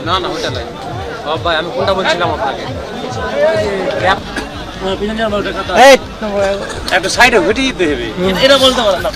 না না ওটা নাই ভাই, আমি কোনটা বলছিলাম আপনাকে? একটা সাইডে ঘুরে দিতে হবে, এটা বলতে পারেন না।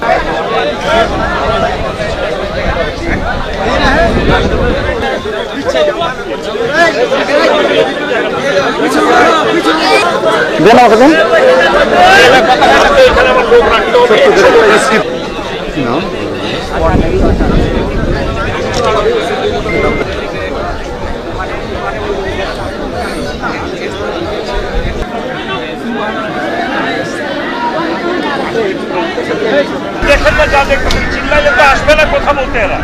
দেখেন না, যা দেখবেন চিল্লাইলে তো আসবে না কথা বলতে এরা।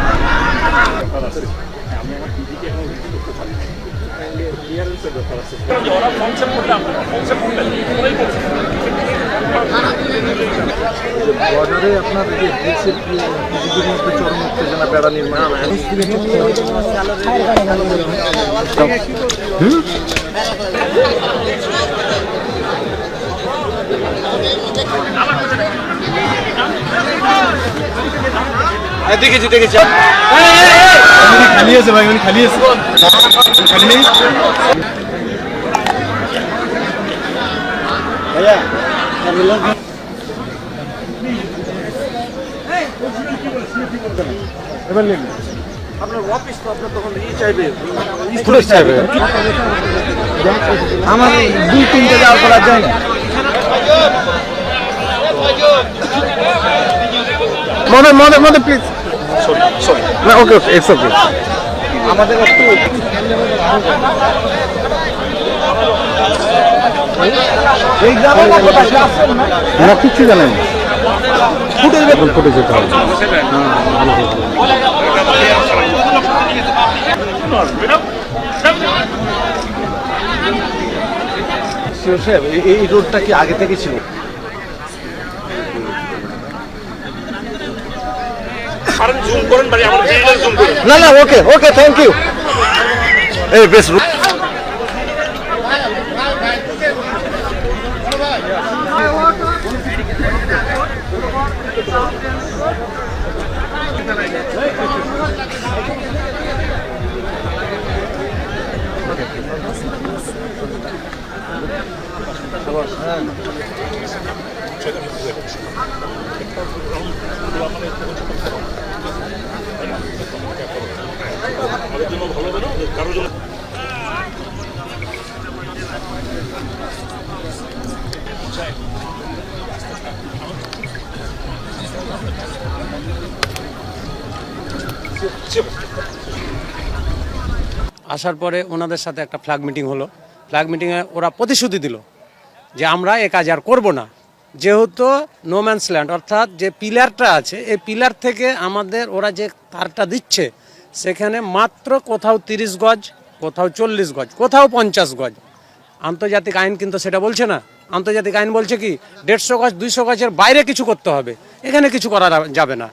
ওরা কনসেপ্ট করলে আপনারা কনসেপ্ট করলেন বর্ডারে আপনার বিজেপির মধ্যে চরম উত্তেজনা, বেড়া নির্মাণ। দেখেছি দেখেছি, খালি আছে ভাই, উনি খালি আছে, খালি নেই ভাইয়া। এবার নেন আপনার অফিস, তো আপনার তখন চাইবে, আমার 2-3 যাওয়ার পর যায় না। মনে প্লিজ, সরি না, ওকে ওকে, ইটস ওকে। আমাদের একটু এই গ্রামে কিছু জানেন, ফুটে যেতে হবে। এই রোডটা কি আগে থেকে ছিল? না না, ওকে ওকে, থ্যাংক ইউ। এই বেশ আসার পরে ওনাদের সাথে একটা ফ্ল্যাগ মিটিং হলো। ফ্ল্যাগ মিটিংয়ে ওরা প্রতিশ্রুতি দিল যে আমরা এ কাজ আর করবো না, যেহেতু নো ম্যানস ল্যান্ড, অর্থাৎ যে পিলারটা আছে এই পিলার থেকে আমাদের ওরা যে তারটা দিচ্ছে সেখানে মাত্র কোথাও 30 গজ, কোথাও 40 গজ, কোথাও 50 গজ। আন্তর্জাতিক আইন কিন্তু সেটা বলছে না। আন্তর্জাতিক আইন বলছে কি 150 গজ 200 গজের বাইরে কিছু করতে হবে, এখানে কিছু করা যাবে না।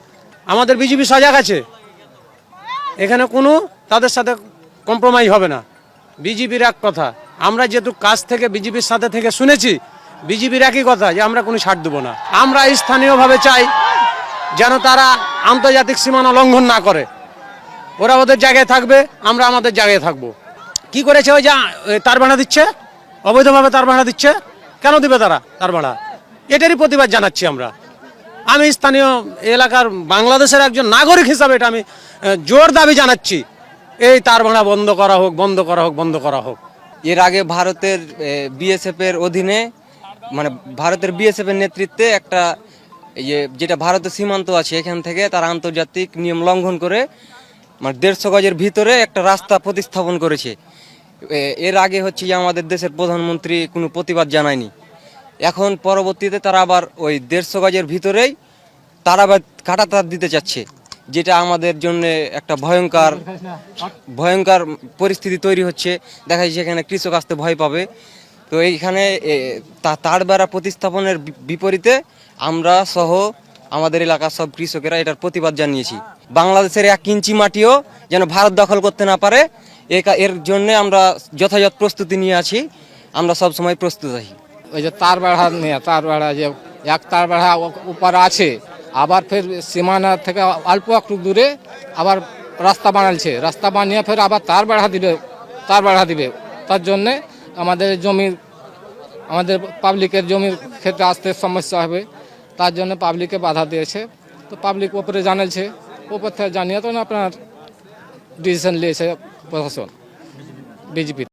আমাদের বিজেপি সজাগ আছে, এখানে কোনো তাদের সাথে কম্প্রোমাইজ হবে না। বিজেপির এক কথা, আমরা যেহেতু কাজ থেকে বিজেপির সাথে থেকে শুনেছি, বিজেপির একই কথা যে আমরা কোনো ছাড় দেবো না। আমরা স্থানীয়ভাবে চাই যেন তারা আন্তর্জাতিক সীমানা লঙ্ঘন না করে, ওরা ওদের জায়গায় থাকবে, আমরা আমাদের জায়গায় থাকবো। কি করেছে ওই যে তার ভাড়া দিচ্ছে, অবৈধভাবে তার ভাড়া দিচ্ছে, কেন দিবে তারা তার ভাড়া? এটারই প্রতিবাদ জানাচ্ছি আমরা। আমি স্থানীয় এলাকার বাংলাদেশের একজন নাগরিক হিসাবে এটা আমি জোর দাবি জানাচ্ছি, এই তার ভাড়া বন্ধ করা হোক, বন্ধ করা হোক, বন্ধ করা হোক। এর আগে ভারতের বিএসএফ এর অধীনে, মানে ভারতের বিএসএফ এর নেতৃত্বে একটা যেটা ভারতের সীমান্ত আছে এখান থেকে তারা আন্তর্জাতিক নিয়ম লঙ্ঘন করে মানে 150 গজের ভিতরে একটা রাস্তা প্রতিস্থাপন করেছে। এর আগে হচ্ছে যে আমাদের দেশের প্রধানমন্ত্রী কোনো প্রতিবাদ জানায়নি। এখন পরবর্তীতে তারা আবার ওই 150 গজের ভিতরেই তারা আবার কাটা তার দিতে চাচ্ছে, যেটা আমাদের জন্য একটা ভয়ঙ্কর পরিস্থিতি তৈরি হচ্ছে। দেখা যাচ্ছে এখানে কৃষক আসতে ভয় পাবে। তো এইখানে তার বেড়া প্রতিস্থাপনের বিপরীতে আমরা সহ আমাদের এলাকার সব কৃষকেরা এটার প্রতিবাদ জানিয়েছি। বাংলাদেশের 1 ইঞ্চি মাটিও যেন ভারত দখল করতে না পারে, এর জন্য আমরা যথাযথ প্রস্তুতি নিয়ে আছি। আমরা সব সময় প্রস্তুত আছি। ওই যে তার বেড়া নিয়ে, তার বেড়া যে এক তার বেড়া উপর আছে, আবার ফের সীমানা থেকে অল্প একটু দূরে আবার রাস্তা বানালছে, রাস্তা বানিয়ে ফের আবার তার বেড়া দিবে। তার জন্যে আমাদের পাবলিকের জমির ক্ষেত্রে আসতে সমস্যা হবে, তার জন্য পাবলিকে বাধা দিয়েছে। তো পাবলিক ওপরে জানালছে, ওপর থেকে জানিয়ে তো আপনার ডিসিশন নিয়েছে প্রশাসন বিজেপি।